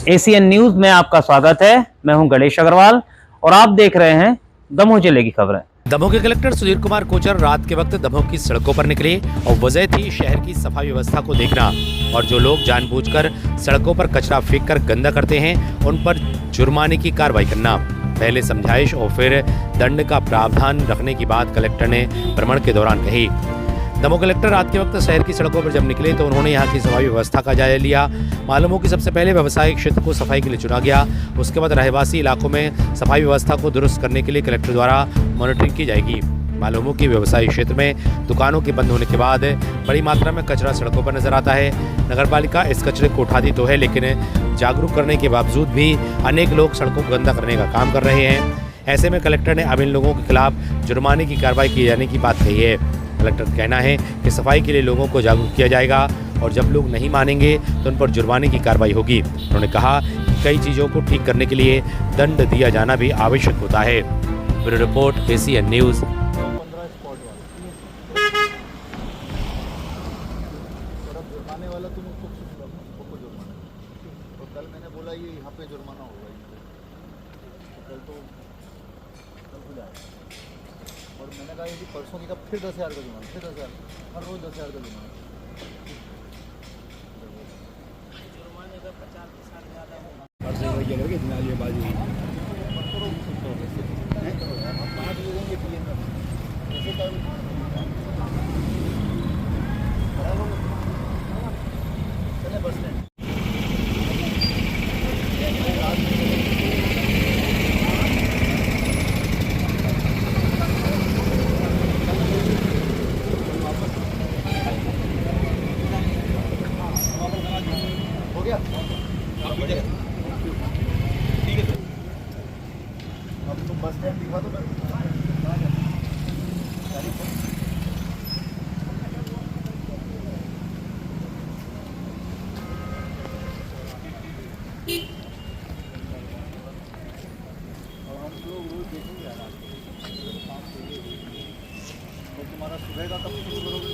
ACN news में आपका स्वागत है। मैं हूं गणेश अग्रवाल और आप देख रहे हैं दमोह जिले की खबरें। दमोह के कलेक्टर सुधीर कुमार कोचर रात के वक्त दमोह की सड़कों पर निकले और वजह थी शहर की सफाई व्यवस्था को देखना और जो लोग जानबूझकर सड़कों पर कचरा फेंककर गंदा करते हैं उन पर जुर्माने की कार्रवाई करना। पहले समझाइश और फिर दंड का प्रावधान रखने की बात कलेक्टर ने भ्रमण के दौरान कही। दमोह कलेक्टर रात के वक्त शहर की सड़कों पर जब निकले तो उन्होंने यहाँ की सफाई व्यवस्था का जायजा लिया। मालूम हो कि सबसे पहले व्यावसायिक क्षेत्र को सफाई के लिए चुना गया, उसके बाद रहवासी इलाकों में सफाई व्यवस्था को दुरुस्त करने के लिए कलेक्टर द्वारा मॉनिटरिंग की जाएगी। मालूम हो कि व्यवसायिक क्षेत्र में दुकानों के बंद होने के बाद बड़ी मात्रा में कचरा सड़कों पर नजर आता है। नगरपालिका इस कचरे को उठाती तो है, लेकिन जागरूक करने के बावजूद भी अनेक लोग सड़कों को गंदा करने का काम कर रहे हैं। ऐसे में कलेक्टर ने अब इन लोगों के खिलाफ जुर्माने की कार्रवाई किए जाने की बात कही है। कलेक्टर का कहना है कि सफाई के लिए लोगों को जागरूक किया जाएगा और जब लोग नहीं मानेंगे तो उन पर जुर्माने की कार्रवाई होगी। उन्होंने कहा कि कई चीज़ों को ठीक करने के लिए दंड दिया जाना भी आवश्यक होता है। Bureau report, ACN news. जुर्माने वाला तुम उसको जुर्माना और कल मैंने बोला ये यहाँ पे जुर्माना होगा, कल हो जाएगा। और मैंने कहा कि परसों की फिर 10,000 का जुर्माना, फिर 10,000, हर रोज़ 10,000 का जुर्माना। जुर्माने का 50% ज़्यादा होगा। बस स्टैंड हो गया, ठीक है। अब तुम बस स्टैंड दिखा दो। तुम्हारा सुबह का कब शुरू करोगे?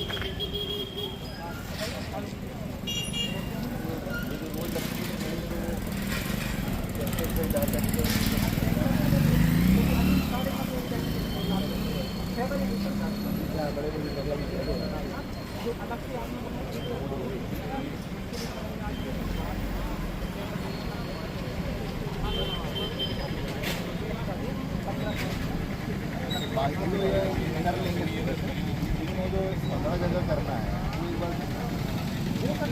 बाकी तो ये कर लेंगे, लेकिन जो 15 जगह करना है वो एक बार ये कल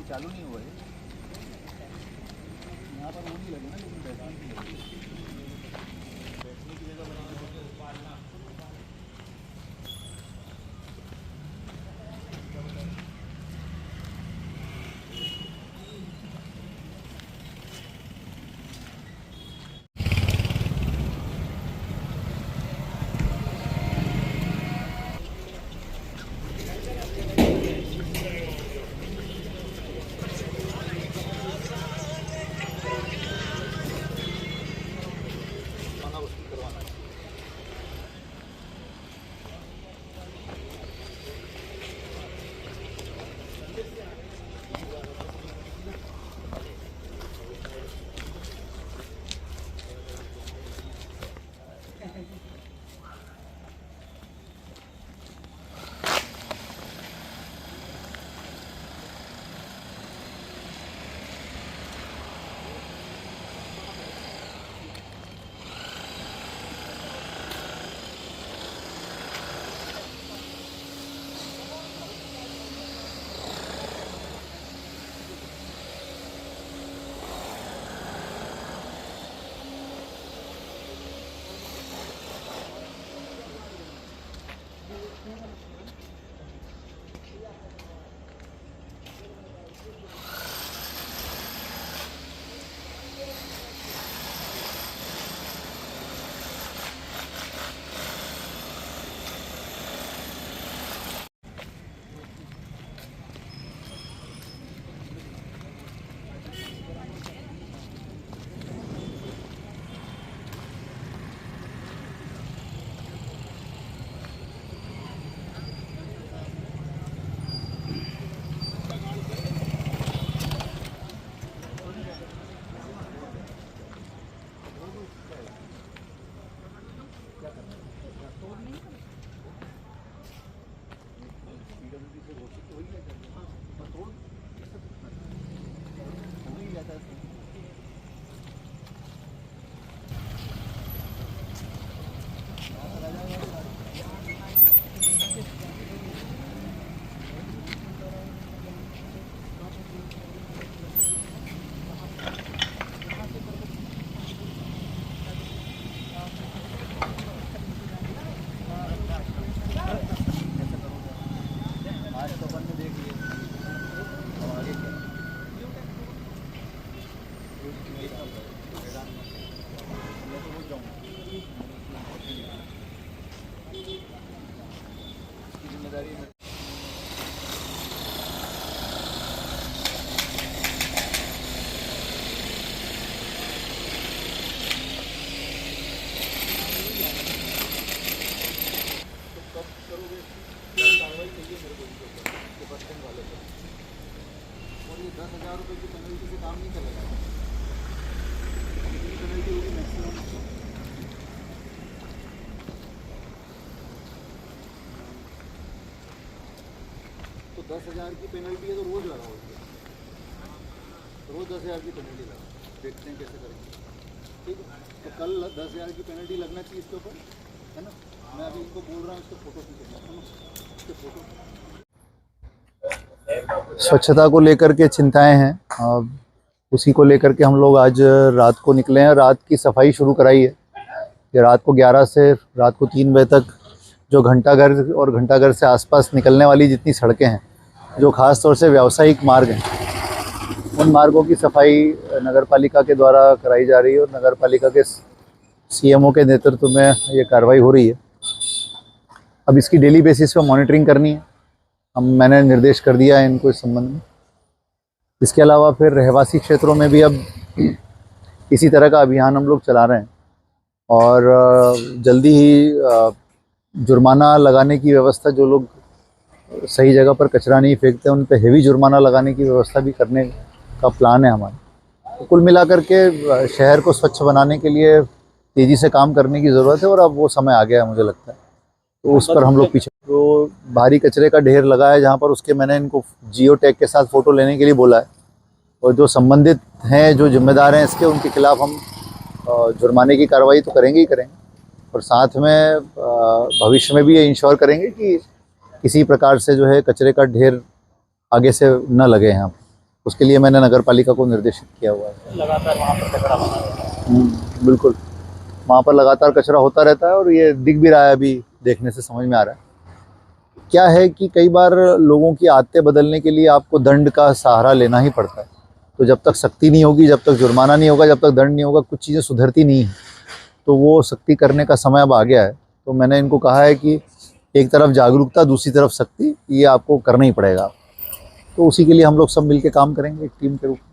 चालू नहीं हुआ है यहाँ पर, वो नहीं लगे ना, लेकिन बैठने की जगह बनाना। मैं तो रोज जाऊँगा, इसकी जिम्मेदारी है। तो कब करोगे? क्या कार्रवाई चाहिए मेरे को इनके ऊपर, इसके बस स्टैंड वाले पर। और ये 10,000 रुपये की पेनल्टी से काम नहीं चलेगा। कितनी पेनल्टी होगी मैक्सिमम? तो 10,000 की पेनल्टी है तो रोज़ लगाओ इसे, रोज़ 10,000 की पेनल्टी लगाओ, देखते हैं कैसे करेंगे। ठीक है, तो कल 10,000 की पेनल्टी लगना चाहिए इसके ऊपर, है ना। मैं अभी इनको बोल रहा हूँ, इसके फ़ोटो खींचना है ना, इसके फ़ोटो। स्वच्छता को लेकर के चिंताएं हैं, उसी को लेकर के हम लोग आज रात को निकले हैं, रात की सफाई शुरू कराई है। ये रात को 11 से रात को 3 बजे तक जो घंटाघर और घंटाघर से आसपास निकलने वाली जितनी सड़कें हैं, जो ख़ास तौर से व्यावसायिक मार्ग हैं, उन मार्गों की सफाई नगर पालिका के द्वारा कराई जा रही है और नगर पालिका के सीएमओ के नेतृत्व में ये कार्रवाई हो रही है। अब इसकी डेली बेसिस पे मॉनिटरिंग करनी है, मैंने निर्देश कर दिया है इनको इस संबंध में। इसके अलावा फिर रहवासी क्षेत्रों में भी अब इसी तरह का अभियान हम लोग चला रहे हैं और जल्दी ही जुर्माना लगाने की व्यवस्था, जो लोग सही जगह पर कचरा नहीं फेंकते उन पे हेवी जुर्माना लगाने की व्यवस्था भी करने का प्लान है हमारा। तो कुल मिलाकर के शहर को स्वच्छ बनाने के लिए तेज़ी से काम करने की ज़रूरत है और अब वो समय आ गया है मुझे लगता है, तो उस पर हम लोग पीछे। तो भारी कचरे का ढेर लगा है जहाँ पर, उसके मैंने इनको जियो टैग के साथ फ़ोटो लेने के लिए बोला है और जो संबंधित हैं, जो जिम्मेदार हैं इसके, उनके खिलाफ़ हम जुर्माने की कार्रवाई तो करेंगे ही करेंगे और साथ में भविष्य में भी ये इंश्योर करेंगे कि किसी प्रकार से जो है कचरे का ढेर आगे से न लगे यहाँ। उसके लिए मैंने नगर पालिका को निर्देशित किया हुआ है। लगातार वहाँ पर कचरा बना रहता है। बिल्कुल, वहाँ पर लगातार कचरा होता रहता है और ये दिख भी रहा है, अभी देखने से समझ में आ रहा है। क्या है कि कई बार लोगों की आदतें बदलने के लिए आपको दंड का सहारा लेना ही पड़ता है। तो जब तक सख्ती नहीं होगी, जब तक जुर्माना नहीं होगा, जब तक दंड नहीं होगा, कुछ चीज़ें सुधरती नहीं हैं। तो वो सख्ती करने का समय अब आ गया है। तो मैंने इनको कहा है कि एक तरफ जागरूकता, दूसरी तरफ सख्ती, ये आपको करना ही पड़ेगा। तो उसी के लिए हम लोग सब मिलकर काम करेंगे एक टीम के रूप में।